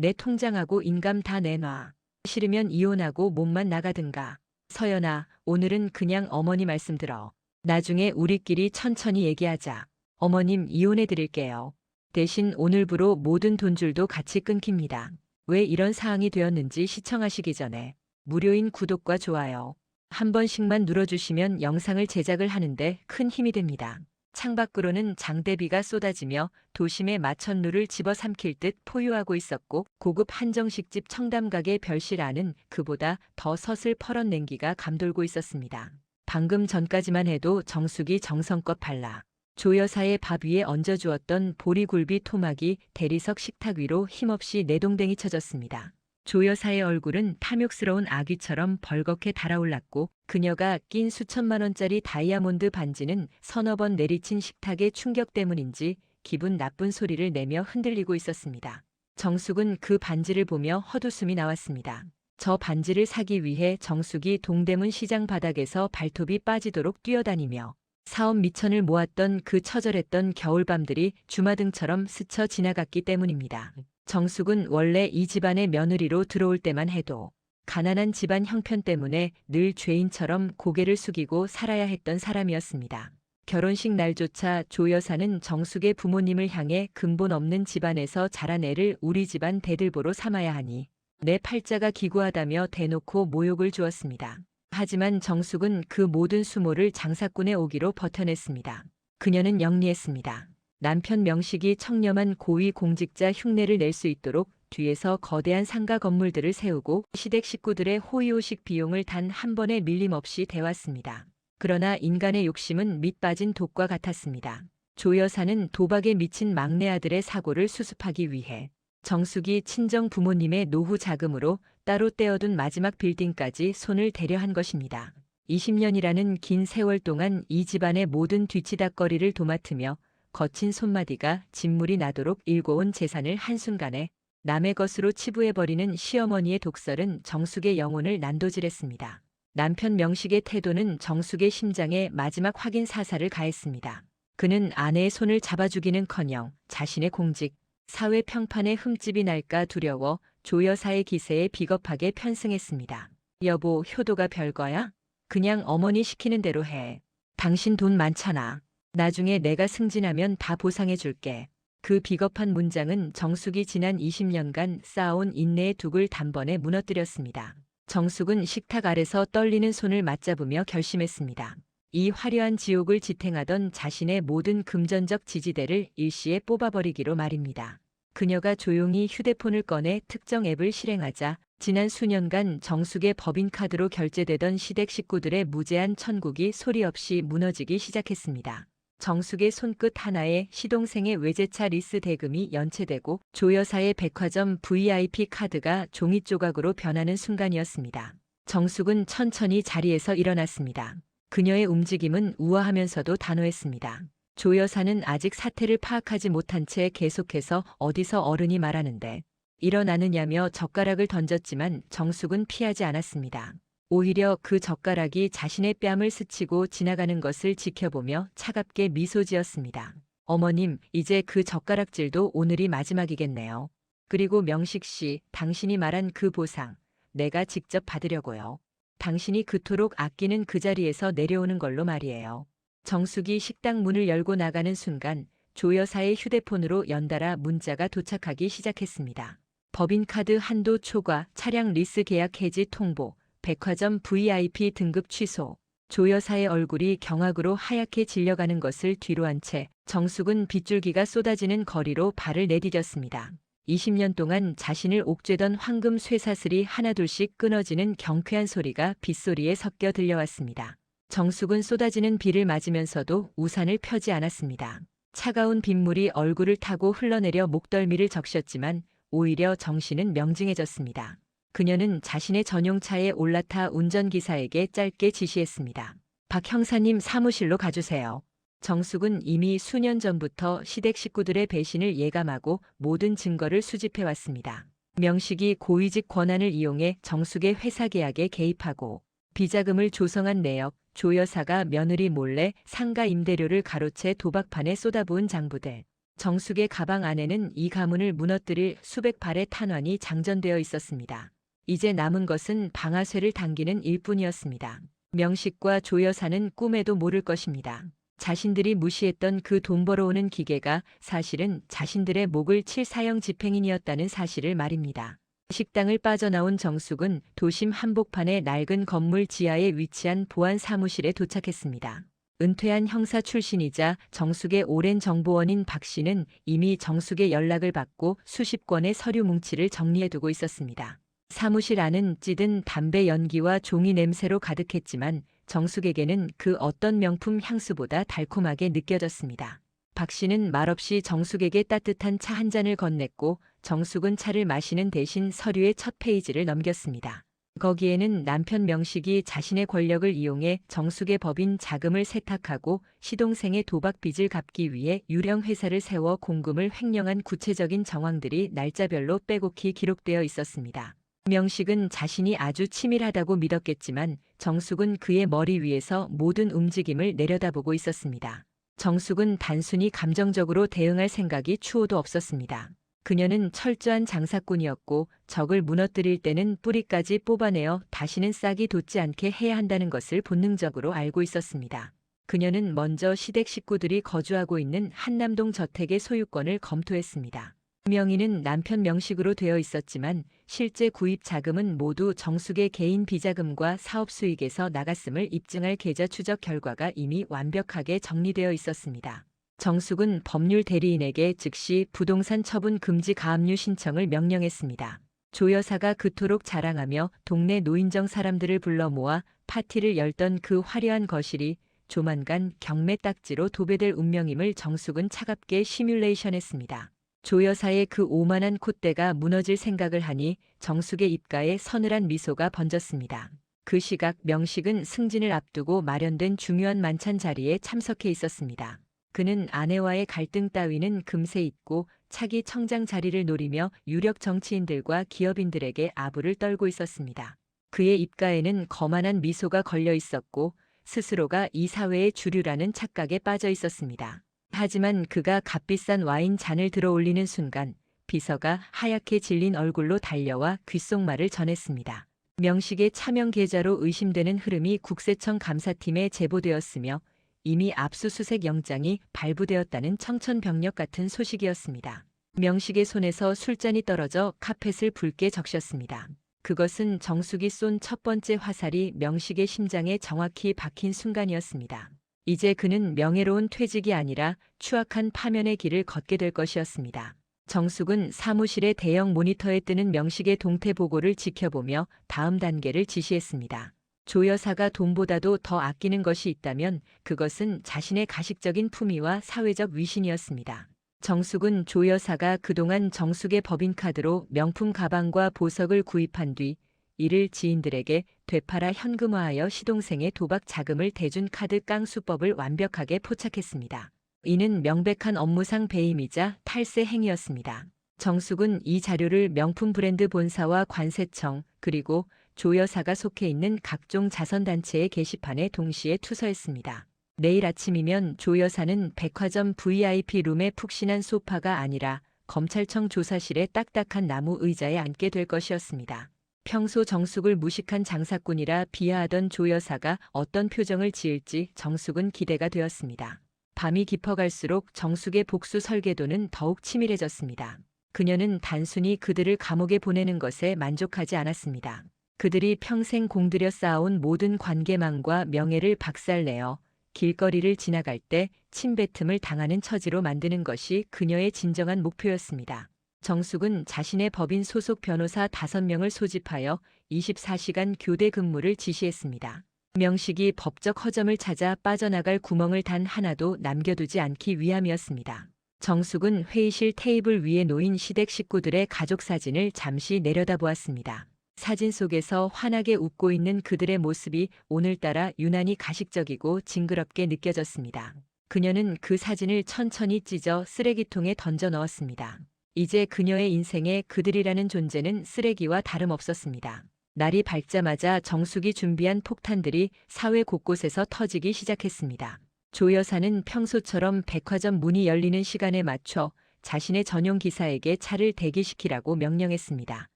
내 통장하고 인감 다 내놔. 싫으면 이혼하고 몸만 나가든가. 서연아, 오늘은 그냥 어머니 말씀 들어. 나중에 우리끼리 천천히 얘기하자. 어머님 이혼해 드릴게요. 대신 오늘부로 모든 돈줄도 같이 끊깁니다. 왜 이런 사항이 되었는지 시청하시기 전에 무료인 구독과 좋아요 한 번씩만 눌러주시면 영상을 제작을 하는데 큰 힘이 됩니다. 창밖으로는 장대비가 쏟아지며 도심의 마천루를 집어삼킬 듯 포효하고 있었고 고급 한정식집 청담가게 별실 안은 그보다 더 서슬퍼런 냉기가 감돌고 있었습니다. 방금 전까지만 해도 정숙이 정성껏 발라 조 여사의 밥 위에 얹어주었던 보리굴비 토막이 대리석 식탁 위로 힘없이 내동댕이 쳐졌습니다. 조 여사의 얼굴은 탐욕스러운 아귀처럼 벌겋게 달아올랐고 그녀가 낀 수천만 원짜리 다이아몬드 반지는 서너 번 내리친 식탁의 충격 때문인지 기분 나쁜 소리를 내며 흔들리고 있었습니다. 정숙은 그 반지를 보며 헛웃음이 나왔습니다. 저 반지를 사기 위해 정숙이 동대문 시장 바닥에서 발톱이 빠지도록 뛰어다니며 사업 미천을 모았던 그 처절했던 겨울밤들이 주마등처럼 스쳐 지나갔기 때문입니다. 정숙은 원래 이 집안의 며느리로 들어올 때만 해도 가난한 집안 형편 때문에 늘 죄인처럼 고개를 숙이고 살아야 했던 사람이었습니다. 결혼식 날조차 조 여사는 정숙의 부모님을 향해 근본 없는 집안에서 자란 애를 우리 집안 대들보로 삼아야 하니 내 팔자가 기구하다며 대놓고 모욕을 주었습니다. 하지만 정숙은 그 모든 수모를 장사꾼의 오기로 버텨냈습니다. 그녀는 영리했습니다. 남편 명식이 청렴한 고위 공직자 흉내를 낼 수 있도록 뒤에서 거대한 상가 건물들을 세우고 시댁 식구들의 호의호식 비용을 단 한 번에 밀림없이 대왔습니다. 그러나 인간의 욕심은 밑 빠진 독과 같았습니다. 조 여사는 도박에 미친 막내 아들의 사고를 수습하기 위해 정숙이 친정 부모님의 노후 자금으로 따로 떼어둔 마지막 빌딩까지 손을 대려 한 것입니다. 20년이라는 긴 세월 동안 이 집안의 모든 뒤치다꺼리를 도맡으며 거친 손마디가 진물이 나도록 일궈온 재산을 한순간에 남의 것으로 치부해버리는 시어머니의 독설은 정숙의 영혼을 난도질했습니다. 남편 명식의 태도는 정숙의 심장에 마지막 확인 사살을 가했습니다. 그는 아내의 손을 잡아주기는커녕 자신의 공직, 사회 평판에 흠집이 날까 두려워 조 여사의 기세에 비겁하게 편승했습니다. 여보, 효도가 별거야? 그냥 어머니 시키는 대로 해. 당신 돈 많잖아. 나중에 내가 승진하면 다 보상해 줄게. 그 비겁한 문장은 정숙이 지난 20년간 쌓아온 인내의 둑을 단번에 무너뜨렸습니다. 정숙은 식탁 아래서 떨리는 손을 맞잡으며 결심했습니다. 이 화려한 지옥을 지탱하던 자신의 모든 금전적 지지대를 일시에 뽑아버리기로 말입니다. 그녀가 조용히 휴대폰을 꺼내 특정 앱을 실행하자 지난 수년간 정숙의 법인카드로 결제되던 시댁 식구들의 무제한 천국이 소리 없이 무너지기 시작했습니다. 정숙의 손끝 하나에 시동생의 외제차 리스 대금이 연체되고 조 여사의 백화점 VIP 카드가 종이 조각으로 변하는 순간이었습니다. 정숙은 천천히 자리에서 일어났습니다. 그녀의 움직임은 우아하면서도 단호했습니다. 조 여사는 아직 사태를 파악하지 못한 채 계속해서 어디서 어른이 말하는데 일어나느냐며 젓가락을 던졌지만 정숙은 피하지 않았습니다. 오히려 그 젓가락이 자신의 뺨을 스치고 지나가는 것을 지켜보며 차갑게 미소 지었습니다. 어머님, 이제 그 젓가락질도 오늘이 마지막이겠네요. 그리고 명식 씨, 당신이 말한 그 보상, 내가 직접 받으려고요. 당신이 그토록 아끼는 그 자리에서 내려오는 걸로 말이에요. 정숙이 식당 문을 열고 나가는 순간 조 여사의 휴대폰으로 연달아 문자가 도착하기 시작했습니다. 법인카드 한도 초과, 차량 리스 계약 해지 통보, 백화점 VIP 등급 취소. 조 여사의 얼굴이 경악으로 하얗게 질려가는 것을 뒤로 한 채 정숙은 빗줄기가 쏟아지는 거리로 발을 내디뎠습니다. 20년 동안 자신을 옥죄던 황금 쇠사슬이 하나둘씩 끊어지는 경쾌한 소리가 빗소리에 섞여 들려왔습니다. 정숙은 쏟아지는 비를 맞으면서도 우산을 펴지 않았습니다. 차가운 빗물이 얼굴을 타고 흘러내려 목덜미를 적셨지만 오히려 정신은 명징해졌습니다. 그녀는 자신의 전용차에 올라타 운전기사에게 짧게 지시했습니다. 박 형사님 사무실로 가주세요. 정숙은 이미 수년 전부터 시댁 식구들의 배신을 예감하고 모든 증거를 수집해왔습니다. 명식이 고위직 권한을 이용해 정숙의 회사 계약에 개입하고 비자금을 조성한 내역, 조 여사가 며느리 몰래 상가 임대료를 가로채 도박판에 쏟아부은 장부들, 정숙의 가방 안에는 이 가문을 무너뜨릴 수백 발의 탄환이 장전되어 있었습니다. 이제 남은 것은 방아쇠를 당기는 일뿐이었습니다. 명식과 조 여사는 꿈에도 모를 것입니다. 자신들이 무시했던 그 돈 벌어오는 기계가 사실은 자신들의 목을 칠 사형 집행인이었다는 사실을 말입니다. 식당을 빠져나온 정숙은 도심 한복판의 낡은 건물 지하에 위치한 보안 사무실에 도착했습니다. 은퇴한 형사 출신이자 정숙의 오랜 정보원인 박 씨는 이미 정숙의 연락을 받고 수십 건의 서류 뭉치를 정리해두고 있었습니다. 사무실 안은 찌든 담배 연기와 종이 냄새로 가득했지만 정숙에게는 그 어떤 명품 향수보다 달콤하게 느껴졌습니다. 박 씨는 말없이 정숙에게 따뜻한 차 한 잔을 건넸고 정숙은 차를 마시는 대신 서류의 첫 페이지를 넘겼습니다. 거기에는 남편 명식이 자신의 권력을 이용해 정숙의 법인 자금을 세탁하고 시동생의 도박 빚을 갚기 위해 유령 회사를 세워 공금을 횡령한 구체적인 정황들이 날짜별로 빼곡히 기록되어 있었습니다. 명식은 자신이 아주 치밀하다고 믿었겠지만 정숙은 그의 머리 위에서 모든 움직임을 내려다보고 있었습니다. 정숙은 단순히 감정적으로 대응할 생각이 추호도 없었습니다. 그녀는 철저한 장사꾼이었고 적을 무너뜨릴 때는 뿌리까지 뽑아내어 다시는 싹이 돋지 않게 해야 한다는 것을 본능적으로 알고 있었습니다. 그녀는 먼저 시댁 식구들이 거주하고 있는 한남동 저택의 소유권을 검토했습니다. 명의는 남편 명식으로 되어 있었지만 실제 구입 자금은 모두 정숙의 개인 비자금과 사업 수익에서 나갔음을 입증할 계좌 추적 결과가 이미 완벽하게 정리되어 있었습니다. 정숙은 법률 대리인에게 즉시 부동산 처분 금지 가압류 신청을 명령했습니다. 조 여사가 그토록 자랑하며 동네 노인정 사람들을 불러 모아 파티를 열던 그 화려한 거실이 조만간 경매 딱지로 도배될 운명임을 정숙은 차갑게 시뮬레이션했습니다. 조 여사의 그 오만한 콧대가 무너질 생각을 하니 정숙의 입가에 서늘한 미소가 번졌습니다. 그 시각 명식은 승진을 앞두고 마련된 중요한 만찬 자리에 참석해 있었습니다. 그는 아내와의 갈등 따위는 금세 잊고 차기 청장 자리를 노리며 유력 정치인들과 기업인들에게 아부를 떨고 있었습니다. 그의 입가에는 거만한 미소가 걸려 있었고 스스로가 이 사회의 주류라는 착각에 빠져 있었습니다. 하지만 그가 값비싼 와인 잔을 들어 올리는 순간 비서가 하얗게 질린 얼굴로 달려와 귓속말을 전했습니다. 명식의 차명 계좌로 의심되는 흐름이 국세청 감사팀에 제보되었으며 이미 압수수색 영장이 발부되었다는 청천벽력 같은 소식이었습니다. 명식의 손에서 술잔이 떨어져 카펫을 붉게 적셨습니다. 그것은 정숙이 쏜 첫 번째 화살이 명식의 심장에 정확히 박힌 순간이었습니다. 이제 그는 명예로운 퇴직이 아니라 추악한 파면의 길을 걷게 될 것이었습니다. 정숙은 사무실의 대형 모니터에 뜨는 명식의 동태 보고를 지켜보며 다음 단계를 지시했습니다. 조 여사가 돈보다도 더 아끼는 것이 있다면 그것은 자신의 가식적인 품위와 사회적 위신이었습니다. 정숙은 조 여사가 그동안 정숙의 법인카드로 명품 가방과 보석을 구입한 뒤 이를 지인들에게 되팔아 현금화하여 시동생의 도박 자금을 대준 카드 깡수법을 완벽하게 포착했습니다. 이는 명백한 업무상 배임이자 탈세 행위였습니다. 정숙은 이 자료를 명품 브랜드 본사와 관세청 그리고 조 여사가 속해 있는 각종 자선단체의 게시판에 동시에 투서했습니다. 내일 아침이면 조 여사는 백화점 VIP 룸의 푹신한 소파가 아니라 검찰청 조사실의 딱딱한 나무 의자에 앉게 될 것이었습니다. 평소 정숙을 무식한 장사꾼이라 비하하던 조 여사가 어떤 표정을 지을지 정숙은 기대가 되었습니다. 밤이 깊어갈수록 정숙의 복수 설계도는 더욱 치밀해졌습니다. 그녀는 단순히 그들을 감옥에 보내는 것에 만족하지 않았습니다. 그들이 평생 공들여 쌓아온 모든 관계망과 명예를 박살내어 길거리를 지나갈 때 침뱉음을 당하는 처지로 만드는 것이 그녀의 진정한 목표였습니다. 정숙은 자신의 법인 소속 변호사 5명을 소집하여 24시간 교대 근무를 지시했습니다. 명식이 법적 허점을 찾아 빠져나갈 구멍을 단 하나도 남겨두지 않기 위함이었습니다. 정숙은 회의실 테이블 위에 놓인 시댁 식구들의 가족 사진을 잠시 내려다보았습니다. 사진 속에서 환하게 웃고 있는 그들의 모습이 오늘따라 유난히 가식적이고 징그럽게 느껴졌습니다. 그녀는 그 사진을 천천히 찢어 쓰레기통에 던져 넣었습니다. 이제 그녀의 인생에 그들이라는 존재는 쓰레기와 다름없었습니다. 날이 밝자마자 정숙이 준비한 폭탄들이 사회 곳곳에서 터지기 시작했습니다. 조 여사는 평소처럼 백화점 문이 열리는 시간에 맞춰 자신의 전용 기사에게 차를 대기시키라고 명령했습니다.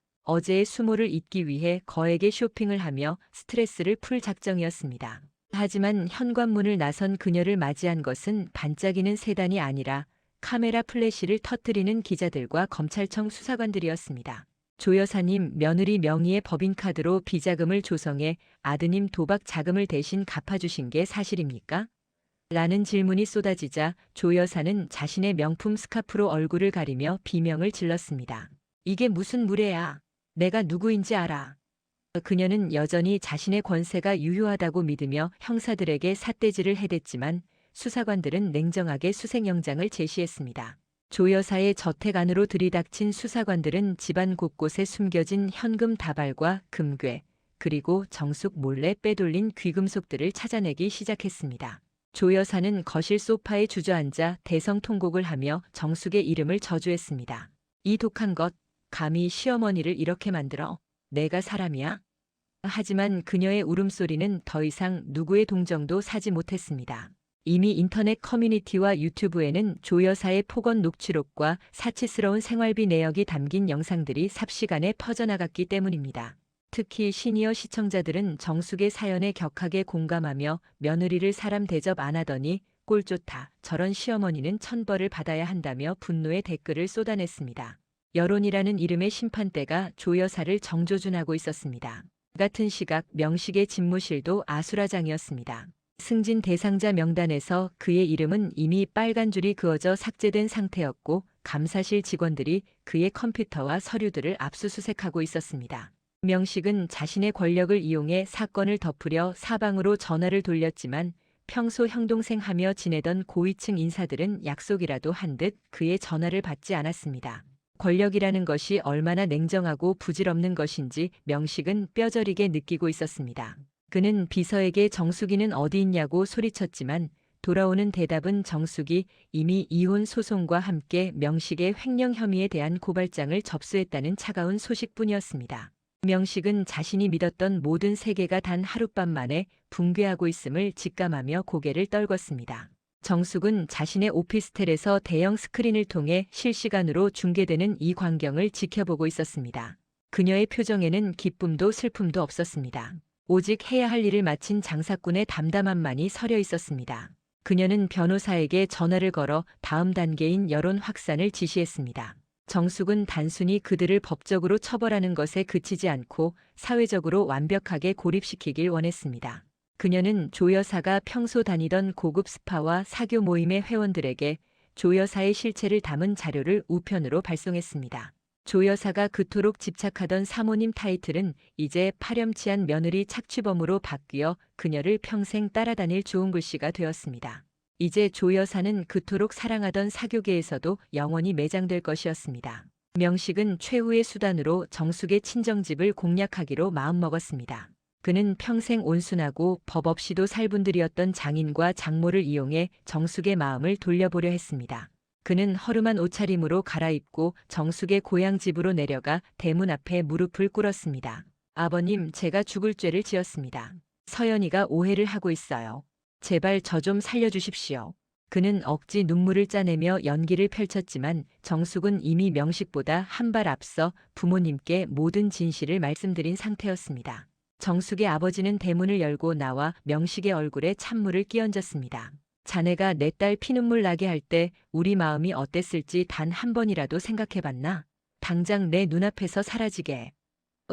어제의 수모를 잊기 위해 거액의 쇼핑을 하며 스트레스를 풀 작정이었습니다. 하지만 현관문을 나선 그녀를 맞이한 것은 반짝이는 세단이 아니라 카메라 플래시를 터뜨리는 기자들과 검찰청 수사관들이었습니다. 조 여사님, 며느리 명의의 법인카드로 비자금을 조성해 아드님 도박 자금을 대신 갚아주신 게 사실입니까? 라는 질문이 쏟아지자 조 여사는 자신의 명품 스카프로 얼굴을 가리며 비명을 질렀습니다. 이게 무슨 무례야. 내가 누구인지 알아. 그녀는 여전히 자신의 권세가 유효하다고 믿으며 형사들에게 삿대질을 해댔지만 수사관들은 냉정하게 수색영장을 제시했습니다. 조 여사의 저택 안으로 들이닥친 수사관들은 집안 곳곳에 숨겨진 현금 다발과 금괴, 그리고 정숙 몰래 빼돌린 귀금속들을 찾아내기 시작했습니다. 조 여사는 거실 소파에 주저앉아 대성통곡을 하며 정숙의 이름을 저주했습니다. 이 독한 것, 감히 시어머니를 이렇게 만들어. 내가 사람이야? 하지만 그녀의 울음소리는 더 이상 누구의 동정도 사지 못했습니다. 이미 인터넷 커뮤니티와 유튜브에는 조 여사의 폭언 녹취록과 사치스러운 생활비 내역이 담긴 영상들이 삽시간에 퍼져나갔기 때문입니다. 특히 시니어 시청자들은 정숙의 사연에 격하게 공감하며 며느리를 사람 대접 안 하더니 꼴 좋다, 저런 시어머니는 천벌을 받아야 한다며 분노의 댓글을 쏟아냈습니다. 여론이라는 이름의 심판대가 조 여사를 정조준하고 있었습니다. 같은 시각 명식의 집무실도 아수라장이었습니다. 승진 대상자 명단에서 그의 이름은 이미 빨간 줄이 그어져 삭제된 상태였고 감사실 직원들이 그의 컴퓨터와 서류들을 압수수색하고 있었습니다. 명식은 자신의 권력을 이용해 사건을 덮으려 사방으로 전화를 돌렸지만 평소 형동생 하며 지내던 고위층 인사들은 약속이라도 한 듯 그의 전화를 받지 않았습니다. 권력이라는 것이 얼마나 냉정하고 부질없는 것인지 명식은 뼈저리게 느끼고 있었습니다. 그는 비서에게 정숙이는 어디 있냐고 소리쳤지만 돌아오는 대답은 정숙이 이미 이혼 소송과 함께 명식의 횡령 혐의에 대한 고발장을 접수했다는 차가운 소식뿐이었습니다. 명식은 자신이 믿었던 모든 세계가 단 하룻밤 만에 붕괴하고 있음을 직감하며 고개를 떨궜습니다. 정숙은 자신의 오피스텔에서 대형 스크린을 통해 실시간으로 중계되는 이 광경을 지켜보고 있었습니다. 그녀의 표정에는 기쁨도 슬픔도 없었습니다. 오직 해야 할 일을 마친 장사꾼의 담담함만이 서려 있었습니다. 그녀는 변호사에게 전화를 걸어 다음 단계인 여론 확산을 지시했습니다. 정숙은 단순히 그들을 법적으로 처벌하는 것에 그치지 않고 사회적으로 완벽하게 고립시키길 원했습니다. 그녀는 조 여사가 평소 다니던 고급 스파와 사교 모임의 회원들에게 조 여사의 실체를 담은 자료를 우편으로 발송했습니다. 조 여사가 그토록 집착하던 사모님 타이틀은 이제 파렴치한 며느리 착취범으로 바뀌어 그녀를 평생 따라다닐 좋은 글씨가 되었습니다. 이제 조 여사는 그토록 사랑하던 사교계에서도 영원히 매장될 것이었습니다. 명식은 최후의 수단으로 정숙의 친정집을 공략하기로 마음먹었습니다. 그는 평생 온순하고 법 없이도 살 분들이었던 장인과 장모를 이용해 정숙의 마음을 돌려보려 했습니다. 그는 허름한 옷차림으로 갈아입고 정숙의 고향집으로 내려가 대문 앞에 무릎을 꿇었습니다. 아버님, 제가 죽을 죄를 지었습니다. 서연이가 오해를 하고 있어요. 제발 저 좀 살려주십시오. 그는 억지 눈물을 짜내며 연기를 펼쳤지만 정숙은 이미 명식보다 한 발 앞서 부모님께 모든 진실을 말씀드린 상태였습니다. 정숙의 아버지는 대문을 열고 나와 명식의 얼굴에 찬물을 끼얹었습니다. 자네가 내 딸 피눈물 나게 할 때 우리 마음이 어땠을지 단 한 번이라도 생각해봤나? 당장 내 눈앞에서 사라지게.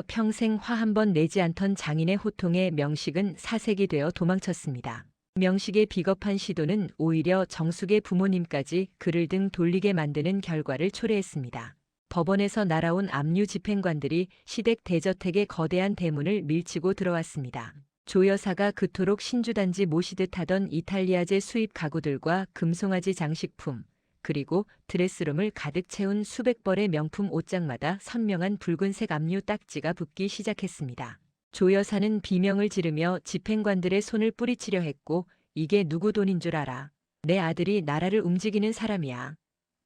평생 화 한 번 내지 않던 장인의 호통에 명식은 사색이 되어 도망쳤습니다. 명식의 비겁한 시도는 오히려 정숙의 부모님까지 그를 등 돌리게 만드는 결과를 초래했습니다. 법원에서 날아온 압류 집행관들이 시댁 대저택의 거대한 대문을 밀치고 들어왔습니다. 조 여사가 그토록 신주단지 모시듯 하던 이탈리아제 수입 가구들과 금송아지 장식품, 그리고 드레스룸을 가득 채운 수백 벌의 명품 옷장마다 선명한 붉은색 압류 딱지가 붙기 시작했습니다. 조 여사는 비명을 지르며 집행관들의 손을 뿌리치려 했고, 이게 누구 돈인 줄 알아? 내 아들이 나라를 움직이는 사람이야.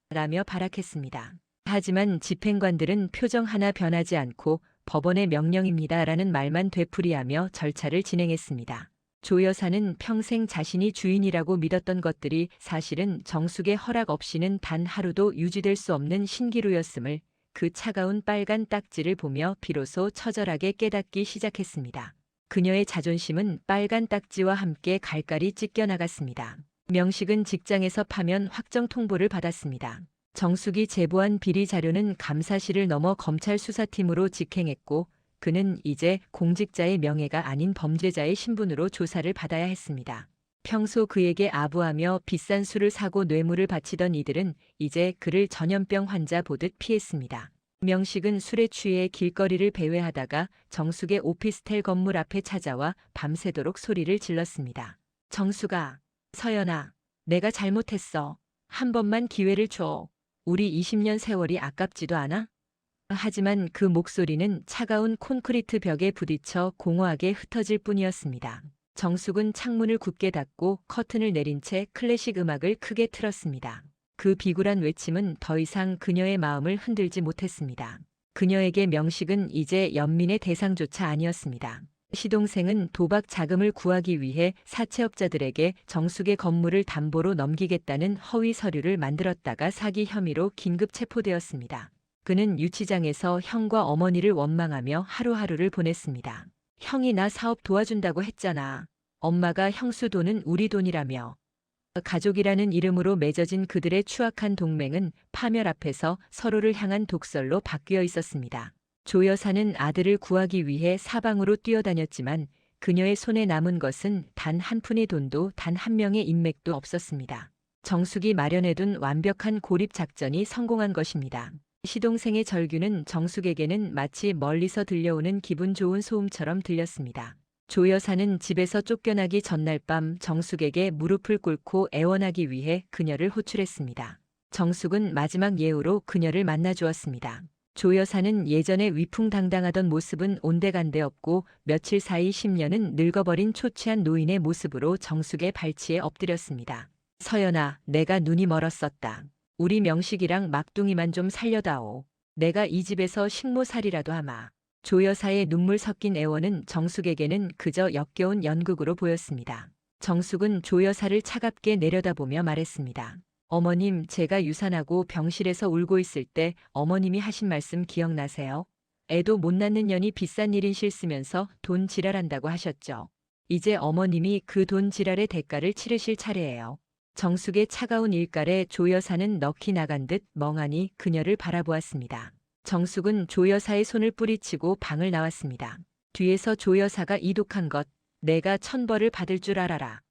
라며 발악했습니다. 하지만 집행관들은 표정 하나 변하지 않고 법원의 명령입니다라는 말만 되풀이하며 절차를 진행했습니다. 조 여사는 평생 자신이 주인이라고 믿었던 것들이 사실은 정숙의 허락 없이는 단 하루도 유지될 수 없는 신기루였음을 그 차가운 빨간 딱지를 보며 비로소 처절하게 깨닫기 시작했습니다. 그녀의 자존심은 빨간 딱지와 함께 갈갈이 찢겨나갔습니다. 명식은 직장에서 파면 확정 통보를 받았습니다. 정숙이 제보한 비리 자료는 감사실을 넘어 검찰 수사팀으로 직행했고 그는 이제 공직자의 명예가 아닌 범죄자의 신분으로 조사를 받아야 했습니다. 평소 그에게 아부하며 비싼 술을 사고 뇌물을 바치던 이들은 이제 그를 전염병 환자 보듯 피했습니다. 명식은 술에 취해 길거리를 배회하다가 정숙의 오피스텔 건물 앞에 찾아와 밤새도록 소리를 질렀습니다. 정숙아, 서연아, 내가 잘못했어. 한 번만 기회를 줘. 우리 20년 세월이 아깝지도 않아? 하지만 그 목소리는 차가운 콘크리트 벽에 부딪혀 공허하게 흩어질 뿐이었습니다. 정숙은 창문을 굳게 닫고 커튼을 내린 채 클래식 음악을 크게 틀었습니다. 그 비굴한 외침은 더 이상 그녀의 마음을 흔들지 못했습니다. 그녀에게 명식은 이제 연민의 대상조차 아니었습니다. 시동생은 도박 자금을 구하기 위해 사채업자들에게 정숙의 건물을 담보로 넘기겠다는 허위 서류를 만들었다가 사기 혐의로 긴급 체포되었습니다. 그는 유치장에서 형과 어머니를 원망하며 하루하루를 보냈습니다. 형이 나 사업 도와준다고 했잖아. 엄마가 형수 돈은 우리 돈이라며. 가족이라는 이름으로 맺어진 그들의 추악한 동맹은 파멸 앞에서 서로를 향한 독설로 바뀌어 있었습니다. 조 여사는 아들을 구하기 위해 사방으로 뛰어다녔지만 그녀의 손에 남은 것은 단 한 푼의 돈도 단 한 명의 인맥도 없었습니다. 정숙이 마련해둔 완벽한 고립 작전이 성공한 것입니다. 시동생의 절규는 정숙에게는 마치 멀리서 들려오는 기분 좋은 소음처럼 들렸습니다. 조 여사는 집에서 쫓겨나기 전날 밤 정숙에게 무릎을 꿇고 애원하기 위해 그녀를 호출했습니다. 정숙은 마지막 예우로 그녀를 만나주었습니다. 조 여사는 예전에 위풍당당하던 모습은 온데간데 없고 며칠 사이 10년은 늙어버린 초췌한 노인의 모습으로 정숙의 발치에 엎드렸습니다. 서연아, 내가 눈이 멀었었다. 우리 명식이랑 막둥이만 좀 살려다오. 내가 이 집에서 식모살이라도 하마. 조 여사의 눈물 섞인 애원은 정숙에게는 그저 역겨운 연극으로 보였습니다. 정숙은 조 여사를 차갑게 내려다보며 말했습니다. 어머님, 제가 유산하고 병실에서 울고 있을 때 어머님이 하신 말씀 기억나세요? 애도 못 낳는 년이 비싼 일인 실 쓰면서 돈 지랄한다고 하셨죠. 이제 어머님이 그 돈 지랄의 대가를 치르실 차례예요. 정숙의 차가운 일갈에 조 여사는 넋이 나간 듯 멍하니 그녀를 바라보았습니다. 정숙은 조 여사의 손을 뿌리치고 방을 나왔습니다. 뒤에서 조 여사가 이독한 것, 내가 천벌을 받을 줄 알아라.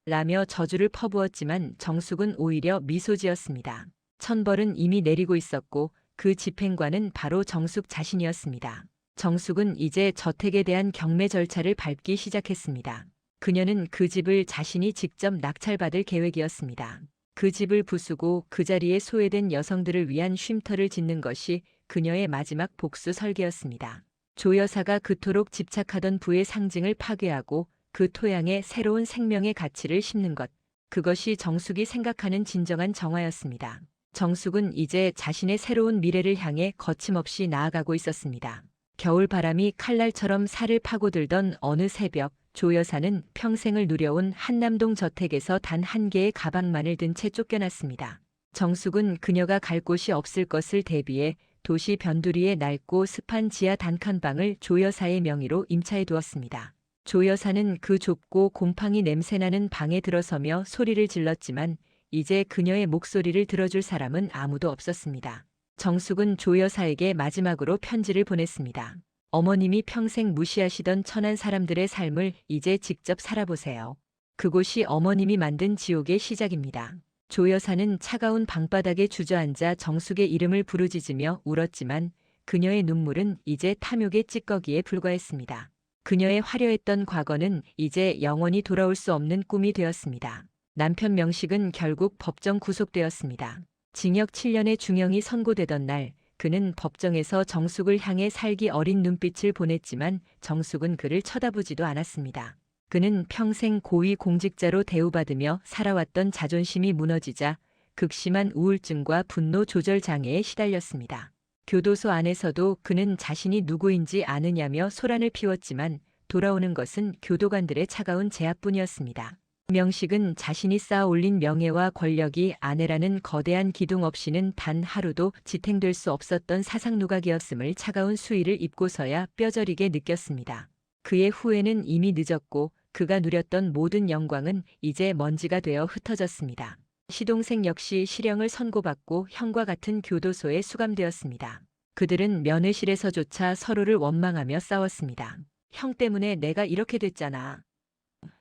라며 저주를 퍼부었지만 정숙은 오히려 미소 지었습니다. 천벌은 이미 내리고 있었고 그 집행관은 바로 정숙 자신이었습니다. 정숙은 이제 저택에 대한 경매 절차를 밟기 시작했습니다. 그녀는 그 집을 자신이 직접 낙찰받을 계획이었습니다. 그 집을 부수고 그 자리에 소외된 여성들을 위한 쉼터를 짓는 것이 그녀의 마지막 복수 설계였습니다. 조 여사가 그토록 집착하던 부의 상징을 파괴하고 그 토양에 새로운 생명의 가치를 심는 것, 그것이 정숙이 생각하는 진정한 정화였습니다. 정숙은 이제 자신의 새로운 미래를 향해 거침없이 나아가고 있었습니다. 겨울바람이 칼날처럼 살을 파고들던 어느 새벽, 조 여사는 평생을 누려온 한남동 저택에서 단 한 개의 가방만을 든 채 쫓겨났습니다. 정숙은 그녀가 갈 곳이 없을 것을 대비해 도시 변두리의 낡고 습한 지하 단칸방을 조 여사의 명의로 임차해 두었습니다. 조 여사는 그 좁고 곰팡이 냄새나는 방에 들어서며 소리를 질렀지만 이제 그녀의 목소리를 들어줄 사람은 아무도 없었습니다. 정숙은 조 여사에게 마지막으로 편지를 보냈습니다. 어머님이 평생 무시하시던 천한 사람들의 삶을 이제 직접 살아보세요. 그곳이 어머님이 만든 지옥의 시작입니다. 조 여사는 차가운 방바닥에 주저앉아 정숙의 이름을 부르짖으며 울었지만 그녀의 눈물은 이제 탐욕의 찌꺼기에 불과했습니다. 그녀의 화려했던 과거는 이제 영원히 돌아올 수 없는 꿈이 되었습니다. 남편 명식은 결국 법정 구속되었습니다. 징역 7년의 중형이 선고되던 날, 그는 법정에서 정숙을 향해 살기 어린 눈빛을 보냈지만 정숙은 그를 쳐다보지도 않았습니다. 그는 평생 고위 공직자로 대우받으며 살아왔던 자존심이 무너지자 극심한 우울증과 분노 조절 장애에 시달렸습니다. 교도소 안에서도 그는 자신이 누구인지 아느냐며 소란을 피웠지만 돌아오는 것은 교도관들의 차가운 제압뿐이었습니다. 명식은 자신이 쌓아 올린 명예와 권력이 아내라는 거대한 기둥 없이는 단 하루도 지탱될 수 없었던 사상 누각이었음을 차가운 수위를 입고서야 뼈저리게 느꼈습니다. 그의 후회는 이미 늦었고 그가 누렸던 모든 영광은 이제 먼지가 되어 흩어졌습니다. 시동생 역시 실형을 선고받고 형과 같은 교도소에 수감되었습니다. 그들은 면회실에서조차 서로를 원망하며 싸웠습니다. 형 때문에 내가 이렇게 됐잖아.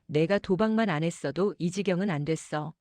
내가 도박만 안 했어도 이 지경은 안 됐어.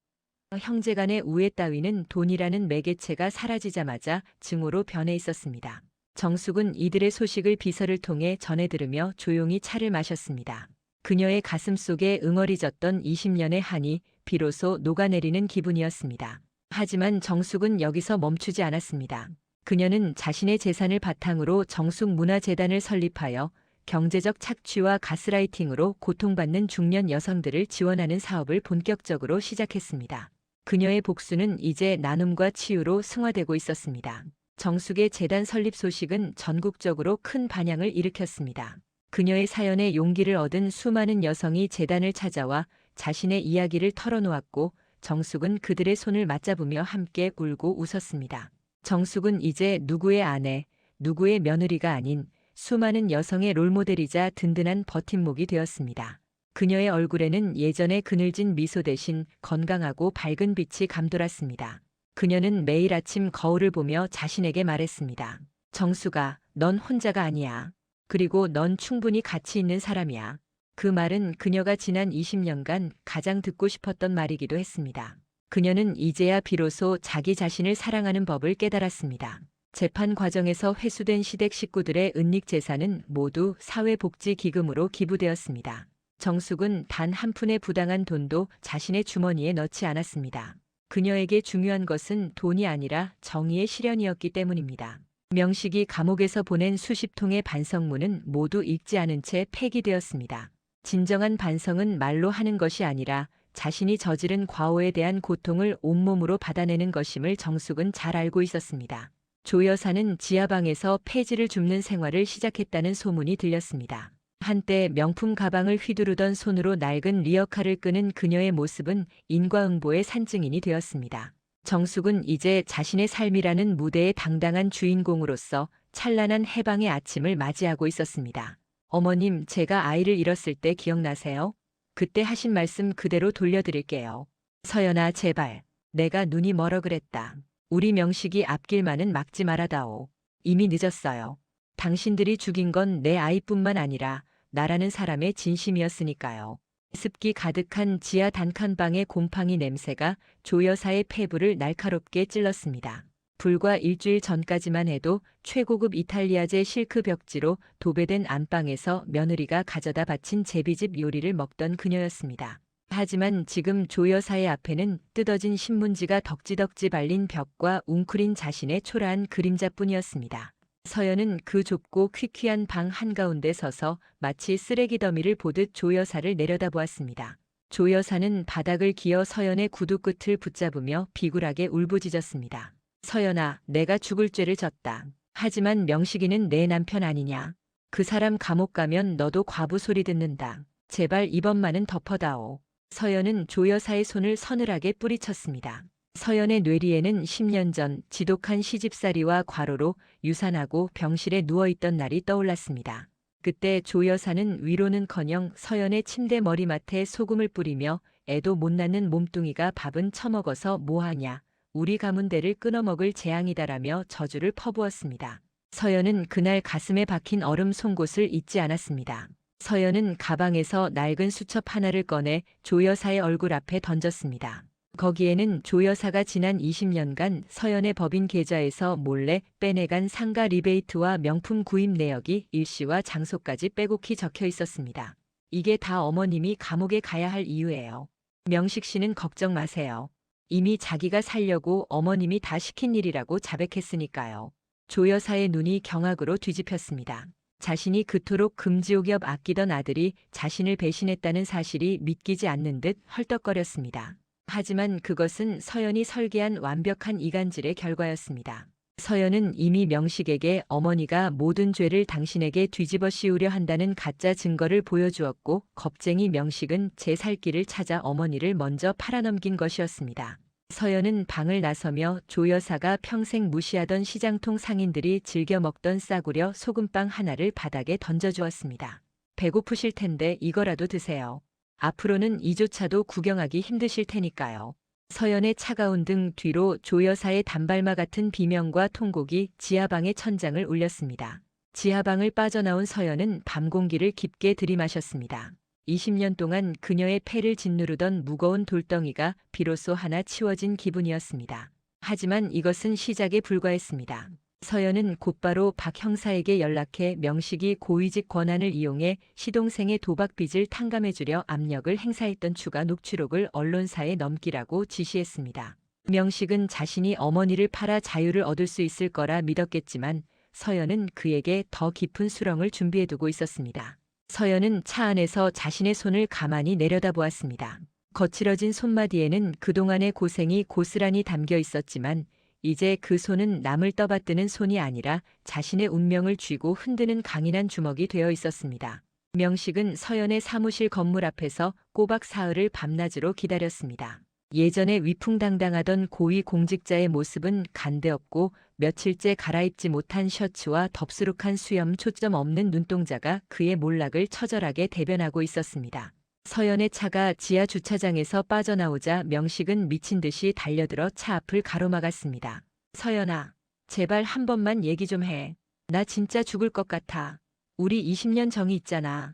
형제간의 우애 따위는 돈이라는 매개체가 사라지자마자 증오로 변해 있었습니다. 정숙은 이들의 소식을 비서를 통해 전해 들으며 조용히 차를 마셨습니다. 그녀의 가슴 속에 응어리졌던 20년의 한이 비로소 녹아내리는 기분이었습니다. 하지만 정숙은 여기서 멈추지 않았습니다. 그녀는 자신의 재산을 바탕으로 정숙문화재단을 설립하여 경제적 착취와 가스라이팅으로 고통받는 중년 여성들을 지원하는 사업을 본격적으로 시작했습니다. 그녀의 복수는 이제 나눔과 치유로 승화되고 있었습니다. 정숙의 재단 설립 소식은 전국적으로 큰 반향을 일으켰습니다. 그녀의 사연에 용기를 얻은 수많은 여성이 재단을 찾아와 자신의 이야기를 털어놓았고 정숙은 그들의 손을 맞잡으며 함께 울고 웃었습니다. 정숙은 이제 누구의 아내, 누구의 며느리가 아닌 수많은 여성의 롤모델이자 든든한 버팀목이 되었습니다. 그녀의 얼굴에는 예전의 그늘진 미소 대신 건강하고 밝은 빛이 감돌았습니다. 그녀는 매일 아침 거울을 보며 자신에게 말했습니다. 정숙아, 넌 혼자가 아니야. 그리고 넌 충분히 가치 있는 사람이야. 그 말은 그녀가 지난 20년간 가장 듣고 싶었던 말이기도 했습니다. 그녀는 이제야 비로소 자기 자신을 사랑하는 법을 깨달았습니다. 재판 과정에서 회수된 시댁 식구들의 은닉 재산은 모두 사회복지기금으로 기부되었습니다. 정숙은 단 한 푼의 부당한 돈도 자신의 주머니에 넣지 않았습니다. 그녀에게 중요한 것은 돈이 아니라 정의의 실현이었기 때문입니다. 명식이 감옥에서 보낸 수십 통의 반성문은 모두 읽지 않은 채 폐기되었습니다. 진정한 반성은 말로 하는 것이 아니라 자신이 저지른 과오에 대한 고통을 온몸으로 받아내는 것임을 정숙은 잘 알고 있었습니다. 조 여사는 지하방에서 폐지를 줍는 생활을 시작했다는 소문이 들렸습니다. 한때 명품 가방을 휘두르던 손으로 낡은 리어카를 끄는 그녀의 모습은 인과응보의 산증인이 되었습니다. 정숙은 이제 자신의 삶이라는 무대의 당당한 주인공으로서 찬란한 해방의 아침을 맞이하고 있었습니다. 어머님, 제가 아이를 잃었을 때 기억나세요? 그때 하신 말씀 그대로 돌려드릴게요. 서연아, 제발. 내가 눈이 멀어 그랬다. 우리 명식이 앞길만은 막지 말아다오. 이미 늦었어요. 당신들이 죽인 건 내 아이뿐만 아니라 나라는 사람의 진심이었으니까요. 습기 가득한 지하 단칸방의 곰팡이 냄새가 조 여사의 폐부를 날카롭게 찔렀습니다. 불과 일주일 전까지만 해도 최고급 이탈리아제 실크 벽지로 도배된 안방에서 며느리가 가져다 바친 제비집 요리를 먹던 그녀였습니다. 하지만 지금 조 여사의 앞에는 뜯어진 신문지가 덕지덕지 발린 벽과 웅크린 자신의 초라한 그림자뿐이었습니다. 서연은 그 좁고 퀴퀴한 방 한가운데 서서 마치 쓰레기 더미를 보듯 조 여사를 내려다보았습니다. 조 여사는 바닥을 기어 서연의 구두 끝을 붙잡으며 비굴하게 울부짖었습니다. 서연아, 내가 죽을 죄를 졌다. 하지만 명식이는 내 남편 아니냐. 그 사람 감옥 가면 너도 과부 소리 듣는다. 제발 이번만은 덮어다오. 서연은 조 여사의 손을 서늘하게 뿌리쳤습니다. 서연의 뇌리에는 10년 전 지독한 시집살이와 과로로 유산하고 병실에 누워있던 날이 떠올랐습니다. 그때 조 여사는 위로는커녕 서연의 침대 머리맡에 소금을 뿌리며 애도 못 낳는 몸뚱이가 밥은 처먹어서 뭐하냐. 우리 가문대를 끊어먹을 재앙이다라며 저주를 퍼부었습니다. 서연은 그날 가슴에 박힌 얼음 송곳을 잊지 않았습니다. 서연은 가방에서 낡은 수첩 하나를 꺼내 조 여사의 얼굴 앞에 던졌습니다. 거기에는 조 여사가 지난 20년간 서연의 법인 계좌에서 몰래 빼내간 상가 리베이트와 명품 구입 내역이 일시와 장소까지 빼곡히 적혀 있었습니다. 이게 다 어머님이 감옥에 가야 할 이유예요. 명식 씨는 걱정 마세요. 이미 자기가 살려고 어머님이 다 시킨 일이라고 자백했으니까요. 조 여사의 눈이 경악으로 뒤집혔습니다. 자신이 그토록 금지옥엽 아끼던 아들이 자신을 배신했다는 사실이 믿기지 않는 듯 헐떡거렸습니다. 하지만 그것은 서연이 설계한 완벽한 이간질의 결과였습니다. 서연은 이미 명식에게 어머니가 모든 죄를 당신에게 뒤집어 씌우려 한다는 가짜 증거를 보여주었고 겁쟁이 명식은 제 살 길을 찾아 어머니를 먼저 팔아넘긴 것이었습니다. 서연은 방을 나서며 조 여사가 평생 무시하던 시장통 상인들이 즐겨 먹던 싸구려 소금빵 하나를 바닥에 던져주었습니다. 배고프실 텐데 이거라도 드세요. 앞으로는 이조차도 구경하기 힘드실 테니까요. 서연의 차가운 등 뒤로 조 여사의 단발마 같은 비명과 통곡이 지하방의 천장을 울렸습니다. 지하방을 빠져나온 서연은 밤 공기를 깊게 들이마셨습니다. 20년 동안 그녀의 폐를 짓누르던 무거운 돌덩이가 비로소 하나 치워진 기분이었습니다. 하지만 이것은 시작에 불과했습니다. 서연은 곧바로 박 형사에게 연락해 명식이 고위직 권한을 이용해 시동생의 도박 빚을 탕감해주려 압력을 행사했던 추가 녹취록을 언론사에 넘기라고 지시했습니다. 명식은 자신이 어머니를 팔아 자유를 얻을 수 있을 거라 믿었겠지만 서연은 그에게 더 깊은 수렁을 준비해두고 있었습니다. 서연은 차 안에서 자신의 손을 가만히 내려다보았습니다. 거칠어진 손마디에는 그동안의 고생이 고스란히 담겨 있었지만 이제 그 손은 남을 떠받드는 손이 아니라 자신의 운명을 쥐고 흔드는 강인한 주먹이 되어 있었습니다. 명식은 서연의 사무실 건물 앞에서 꼬박 사흘을 밤낮으로 기다렸습니다. 예전에 위풍당당하던 고위 공직자의 모습은 간데없고 며칠째 갈아입지 못한 셔츠와 덥수룩한 수염 초점 없는 눈동자가 그의 몰락을 처절하게 대변하고 있었습니다. 서연의 차가 지하 주차장에서 빠져나오자 명식은 미친 듯이 달려들어 차 앞을 가로막았습니다. 서연아, 제발 한 번만 얘기 좀 해. 나 진짜 죽을 것 같아. 우리 20년 정이 있잖아.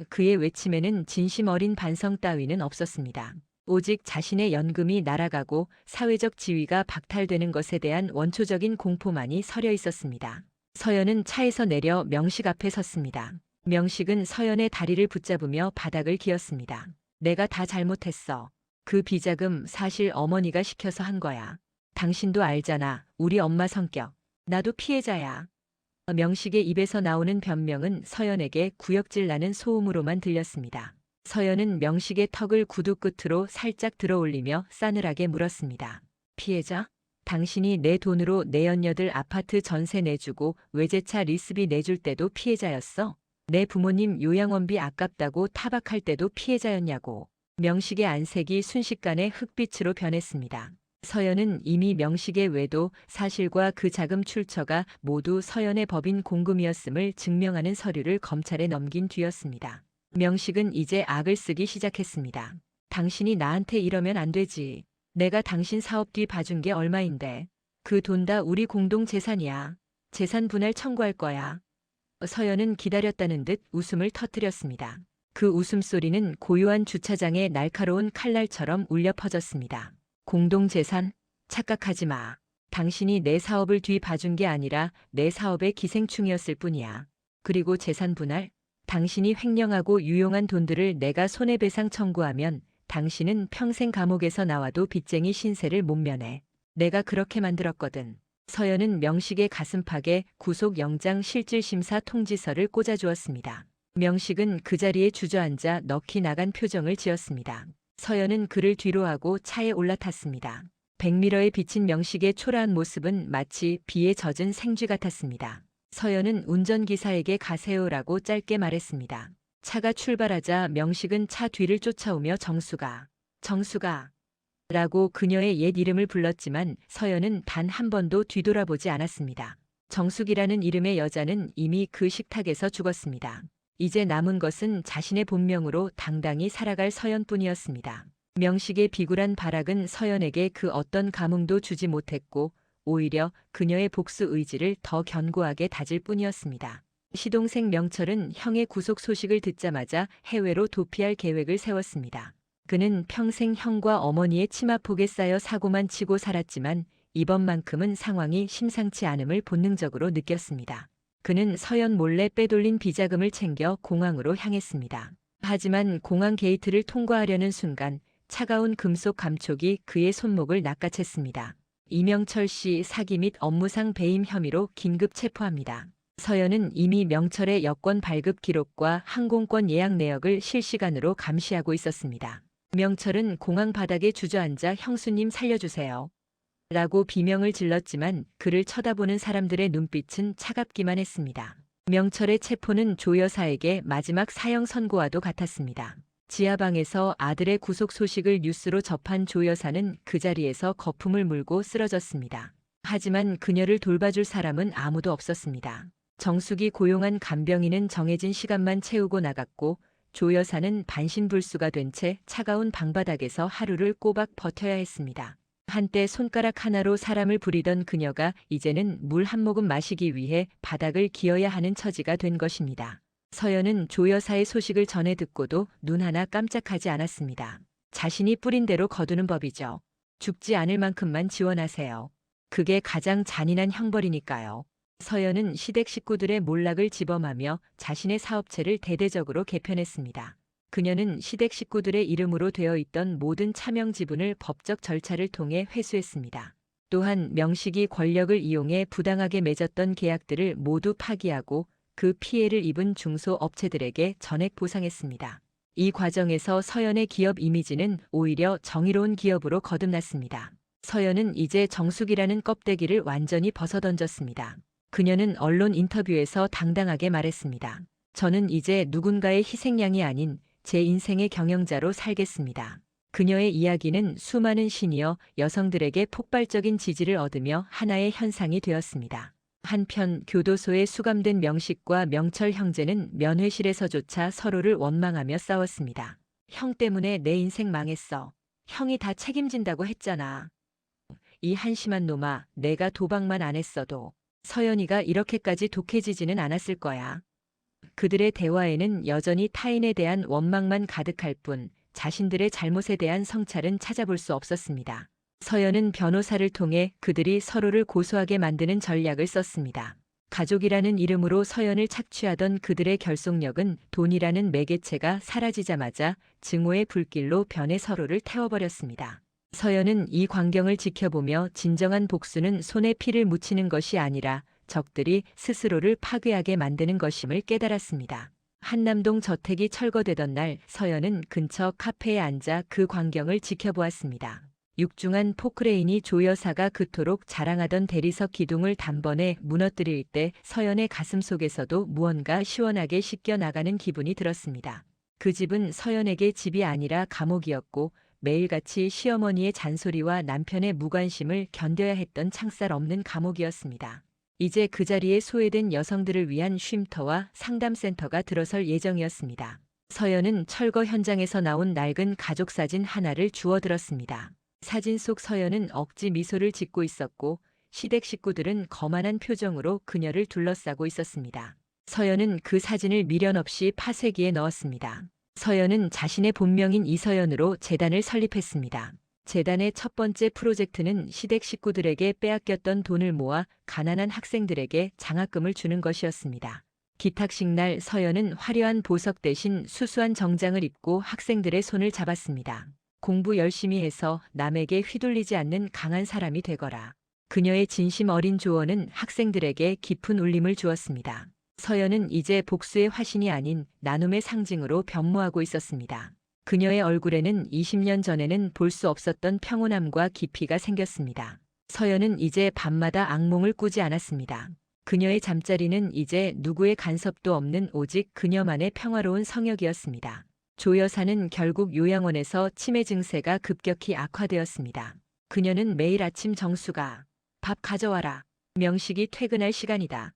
그의 외침에는 진심 어린 반성 따위는 없었습니다. 오직 자신의 연금이 날아가고 사회적 지위가 박탈되는 것에 대한 원초적인 공포만이 서려 있었습니다. 서연은 차에서 내려 명식 앞에 섰습니다. 명식은 서연의 다리를 붙잡으며 바닥을 기었습니다. 내가 다 잘못했어. 그 비자금 사실 어머니가 시켜서 한 거야. 당신도 알잖아. 우리 엄마 성격. 나도 피해자야. 명식의 입에서 나오는 변명은 서연에게 구역질 나는 소음으로만 들렸습니다. 서연은 명식의 턱을 구두 끝으로 살짝 들어올리며 싸늘하게 물었습니다. 피해자? 당신이 내 돈으로 내연녀들 아파트 전세 내주고 외제차 리스비 내줄 때도 피해자였어? 내 부모님 요양원비 아깝다고 타박할 때도 피해자였냐고. 명식의 안색이 순식간에 흑빛으로 변했습니다. 서연은 이미 명식의 외도, 사실과 그 자금 출처가 모두 서연의 법인 공금이었음을 증명하는 서류를 검찰에 넘긴 뒤였습니다. 명식은 이제 악을 쓰기 시작했습니다. 당신이 나한테 이러면 안 되지. 내가 당신 사업 뒤 봐준 게 얼마인데. 그 돈 다 우리 공동 재산이야. 재산 분할 청구할 거야. 서연은 기다렸다는 듯 웃음을 터뜨렸습니다. 그 웃음소리는 고요한 주차장의 날카로운 칼날처럼 울려 퍼졌습니다. 공동재산? 착각하지 마. 당신이 내 사업을 뒤 봐준 게 아니라 내 사업의 기생충이었을 뿐이야. 그리고 재산 분할? 당신이 횡령하고 유용한 돈들을 내가 손해배상 청구하면 당신은 평생 감옥에서 나와도 빚쟁이 신세를 못 면해. 내가 그렇게 만들었거든. 서연은 명식의 가슴팍에 구속영장 실질심사 통지서를 꽂아주었습니다. 명식은 그 자리에 주저앉아 넋이 나간 표정을 지었습니다. 서연은 그를 뒤로하고 차에 올라탔습니다. 백미러에 비친 명식의 초라한 모습은 마치 비에 젖은 생쥐 같았습니다. 서연은 운전기사에게 가세요라고 짧게 말했습니다. 차가 출발하자 명식은 차 뒤를 쫓아오며 정수가 라고 그녀의 옛 이름을 불렀지만 서연은 단 한 번도 뒤돌아보지 않았습니다. 정숙이라는 이름의 여자는 이미 그 식탁에서 죽었습니다. 이제 남은 것은 자신의 본명으로 당당히 살아갈 서연뿐이었습니다. 명식의 비굴한 발악은 서연에게 그 어떤 감흥도 주지 못했고 오히려 그녀의 복수 의지를 더 견고하게 다질 뿐이었습니다. 시동생 명철은 형의 구속 소식을 듣자마자 해외로 도피할 계획을 세웠습니다. 그는 평생 형과 어머니의 치마폭에 쌓여 사고만 치고 살았지만 이번만큼은 상황이 심상치 않음을 본능적으로 느꼈습니다. 그는 서연 몰래 빼돌린 비자금을 챙겨 공항으로 향했습니다. 하지만 공항 게이트를 통과하려는 순간 차가운 금속 감촉이 그의 손목을 낚아챘습니다. 이명철 씨 사기 및 업무상 배임 혐의로 긴급 체포합니다. 서연은 이미 명철의 여권 발급 기록과 항공권 예약 내역을 실시간으로 감시하고 있었습니다. 명철은 공항 바닥에 주저앉아 형수님 살려주세요. 라고 비명을 질렀지만 그를 쳐다보는 사람들의 눈빛은 차갑기만 했습니다. 명철의 체포는 조 여사에게 마지막 사형 선고와도 같았습니다. 지하방에서 아들의 구속 소식을 뉴스로 접한 조 여사는 그 자리에서 거품을 물고 쓰러졌습니다. 하지만 그녀를 돌봐줄 사람은 아무도 없었습니다. 정숙이 고용한 간병인은 정해진 시간만 채우고 나갔고 조 여사는 반신불수가 된 채 차가운 방바닥에서 하루를 꼬박 버텨야 했습니다. 한때 손가락 하나로 사람을 부리던 그녀가 이제는 물 한 모금 마시기 위해 바닥을 기어야 하는 처지가 된 것입니다. 서연은 조 여사의 소식을 전해 듣고도 눈 하나 깜짝하지 않았습니다. 자신이 뿌린 대로 거두는 법이죠. 죽지 않을 만큼만 지원하세요. 그게 가장 잔인한 형벌이니까요. 서연은 시댁 식구들의 몰락을 지범하며 자신의 사업체를 대대적으로 개편했습니다. 그녀는 시댁 식구들의 이름으로 되어 있던 모든 차명 지분을 법적 절차를 통해 회수했습니다. 또한 명식이 권력을 이용해 부당하게 맺었던 계약들을 모두 파기하고 그 피해를 입은 중소업체들에게 전액 보상했습니다. 이 과정에서 서연의 기업 이미지는 오히려 정의로운 기업으로 거듭났습니다. 서연은 이제 정숙이라는 껍데기를 완전히 벗어던졌습니다. 그녀는 언론 인터뷰에서 당당하게 말했습니다. 저는 이제 누군가의 희생양이 아닌 제 인생의 경영자로 살겠습니다. 그녀의 이야기는 수많은 시니어 여성들에게 폭발적인 지지를 얻으며 하나의 현상이 되었습니다. 한편 교도소에 수감된 명식과 명철 형제는 면회실에서조차 서로를 원망하며 싸웠습니다. 형 때문에 내 인생 망했어. 형이 다 책임진다고 했잖아. 이 한심한 놈아, 내가 도박만 안 했어도 서연이가 이렇게까지 독해지지는 않았을 거야. 그들의 대화에는 여전히 타인에 대한 원망만 가득할 뿐 자신들의 잘못에 대한 성찰은 찾아볼 수 없었습니다. 서연은 변호사를 통해 그들이 서로를 고소하게 만드는 전략을 썼습니다. 가족이라는 이름으로 서연을 착취하던 그들의 결속력은 돈이라는 매개체가 사라지자마자 증오의 불길로 변해 서로를 태워버렸습니다. 서연은 이 광경을 지켜보며 진정한 복수는 손에 피를 묻히는 것이 아니라 적들이 스스로를 파괴하게 만드는 것임을 깨달았습니다. 한남동 저택이 철거되던 날 서연은 근처 카페에 앉아 그 광경을 지켜보았습니다. 육중한 포크레인이 조 여사가 그토록 자랑하던 대리석 기둥을 단번에 무너뜨릴 때 서연의 가슴 속에서도 무언가 시원하게 씻겨 나가는 기분이 들었습니다. 그 집은 서연에게 집이 아니라 감옥이었고 매일같이 시어머니의 잔소리와 남편의 무관심을 견뎌야 했던 창살 없는 감옥이었습니다. 이제 그 자리에 소외된 여성들을 위한 쉼터와 상담센터가 들어설 예정이었습니다. 서연은 철거 현장에서 나온 낡은 가족 사진 하나를 주워들었습니다. 사진 속 서연은 억지 미소를 짓고 있었고 시댁 식구들은 거만한 표정으로 그녀를 둘러싸고 있었습니다. 서연은 그 사진을 미련 없이 파쇄기에 넣었습니다. 서연은 자신의 본명인 이서연으로 재단을 설립했습니다. 재단의 첫 번째 프로젝트는 시댁 식구들에게 빼앗겼던 돈을 모아 가난한 학생들에게 장학금을 주는 것이었습니다. 기탁식 날 서연은 화려한 보석 대신 수수한 정장을 입고 학생들의 손을 잡았습니다. 공부 열심히 해서 남에게 휘둘리지 않는 강한 사람이 되거라. 그녀의 진심 어린 조언은 학생들에게 깊은 울림을 주었습니다. 서연은 이제 복수의 화신이 아닌 나눔의 상징으로 변모하고 있었습니다. 그녀의 얼굴에는 20년 전에는 볼 수 없었던 평온함과 깊이가 생겼습니다. 서연은 이제 밤마다 악몽을 꾸지 않았습니다. 그녀의 잠자리는 이제 누구의 간섭도 없는 오직 그녀만의 평화로운 성역이었습니다. 조 여사는 결국 요양원에서 치매 증세가 급격히 악화되었습니다. 그녀는 매일 아침 정수가 밥 가져와라. 명식이 퇴근할 시간이다.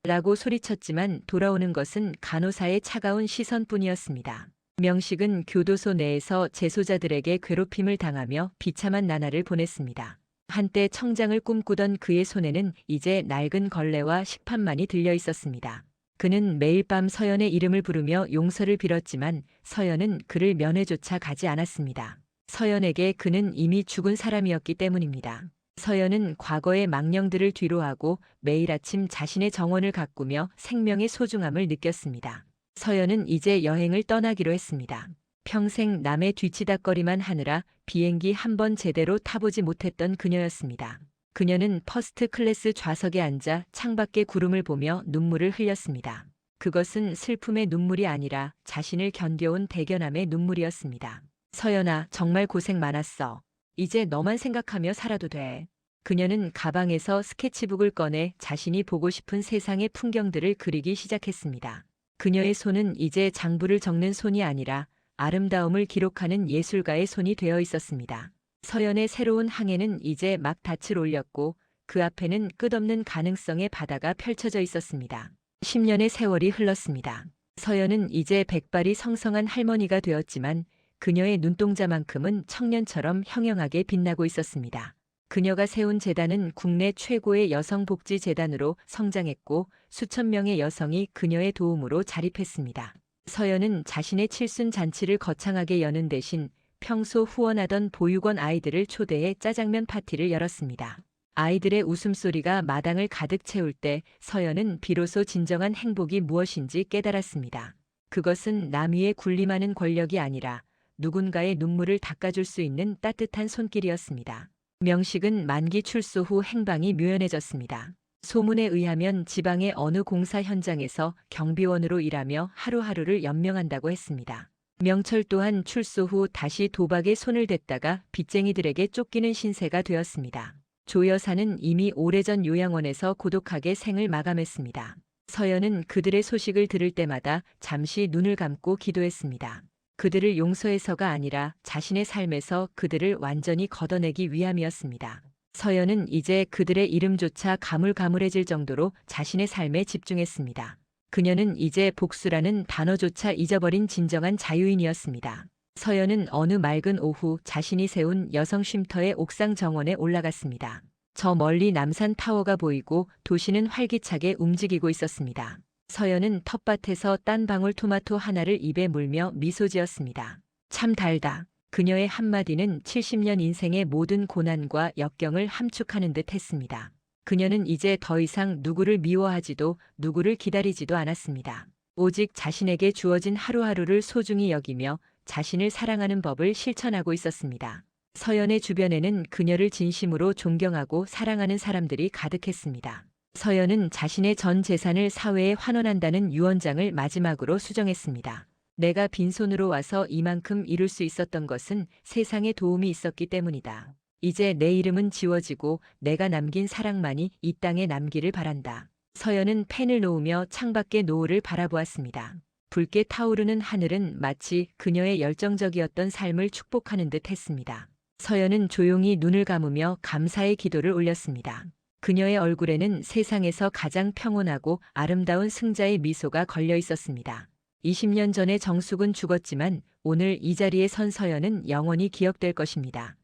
라고 소리쳤지만 돌아오는 것은 간호사의 차가운 시선뿐이었습니다. 명식은 교도소 내에서 재소자들에게 괴롭힘을 당하며 비참한 나날을 보냈습니다. 한때 청장을 꿈꾸던 그의 손에는 이제 낡은 걸레와 식판만이 들려 있었습니다. 그는 매일 밤 서연의 이름을 부르며 용서를 빌었지만 서연은 그를 면회조차 가지 않았습니다. 서연에게 그는 이미 죽은 사람이었기 때문입니다. 서연은 과거의 망령들을 뒤로하고 매일 아침 자신의 정원을 가꾸며 생명의 소중함을 느꼈습니다. 서연은 이제 여행을 떠나기로 했습니다. 평생 남의 뒤치다꺼리만 하느라 비행기 한 번 제대로 타보지 못했던 그녀였습니다. 그녀는 퍼스트 클래스 좌석에 앉아 창밖의 구름을 보며 눈물을 흘렸습니다. 그것은 슬픔의 눈물이 아니라 자신을 견뎌온 대견함의 눈물이었습니다. 서연아, 정말 고생 많았어. 이제 너만 생각하며 살아도 돼. 그녀는 가방에서 스케치북을 꺼내 자신이 보고 싶은 세상의 풍경들을 그리기 시작했습니다. 그녀의 손은 이제 장부를 적는 손이 아니라 아름다움을 기록하는 예술가의 손이 되어 있었습니다. 서연의 새로운 항해는 이제 막 닻을 올렸고 그 앞에는 끝없는 가능성의 바다가 펼쳐져 있었습니다. 10년의 세월이 흘렀습니다. 서연은 이제 백발이 성성한 할머니가 되었지만 그녀의 눈동자만큼은 청년처럼 형형하게 빛나고 있었습니다. 그녀가 세운 재단은 국내 최고의 여성복지재단으로 성장했고 수천 명의 여성이 그녀의 도움으로 자립했습니다. 서연은 자신의 칠순 잔치를 거창하게 여는 대신 평소 후원하던 보육원 아이들을 초대해 짜장면 파티를 열었습니다. 아이들의 웃음소리가 마당을 가득 채울 때 서연은 비로소 진정한 행복이 무엇인지 깨달았습니다. 그것은 남 위에 군림하는 권력이 아니라 누군가의 눈물을 닦아줄 수 있는 따뜻한 손길이었습니다. 명식은 만기 출소 후 행방이 묘연해졌습니다. 소문에 의하면 지방의 어느 공사 현장에서 경비원으로 일하며 하루하루를 연명한다고 했습니다. 명철 또한 출소 후 다시 도박에 손을 댔다가 빚쟁이들에게 쫓기는 신세가 되었습니다. 조 여사는 이미 오래전 요양원에서 고독하게 생을 마감했습니다. 서연은 그들의 소식을 들을 때마다 잠시 눈을 감고 기도했습니다. 그들을 용서해서가 아니라 자신의 삶에서 그들을 완전히 걷어내기 위함이었습니다. 서연은 이제 그들의 이름조차 가물가물해질 정도로 자신의 삶에 집중했습니다. 그녀는 이제 복수라는 단어조차 잊어버린 진정한 자유인이었습니다. 서연은 어느 맑은 오후 자신이 세운 여성 쉼터의 옥상 정원에 올라갔습니다. 저 멀리 남산 타워가 보이고 도시는 활기차게 움직이고 있었습니다. 서연은 텃밭에서 딴 방울 토마토 하나를 입에 물며 미소 지었습니다. 참 달다. 그녀의 한마디는 70년 인생의 모든 고난과 역경을 함축하는 듯 했습니다. 그녀는 이제 더 이상 누구를 미워하지도 누구를 기다리지도 않았습니다. 오직 자신에게 주어진 하루하루를 소중히 여기며 자신을 사랑하는 법을 실천하고 있었습니다. 서연의 주변에는 그녀를 진심으로 존경하고 사랑하는 사람들이 가득했습니다. 서연은 자신의 전 재산을 사회에 환원한다는 유언장을 마지막으로 수정했습니다. 내가 빈손으로 와서 이만큼 이룰 수 있었던 것은 세상에 도움이 있었기 때문이다. 이제 내 이름은 지워지고 내가 남긴 사랑만이 이 땅에 남기를 바란다. 서연은 펜을 놓으며 창밖의 노을을 바라보았습니다. 붉게 타오르는 하늘은 마치 그녀의 열정적이었던 삶을 축복하는 듯 했습니다. 서연은 조용히 눈을 감으며 감사의 기도를 올렸습니다. 그녀의 얼굴에는 세상에서 가장 평온하고 아름다운 승자의 미소가 걸려 있었습니다. 20년 전의 정숙은 죽었지만 오늘 이 자리에 선 서연은 영원히 기억될 것입니다.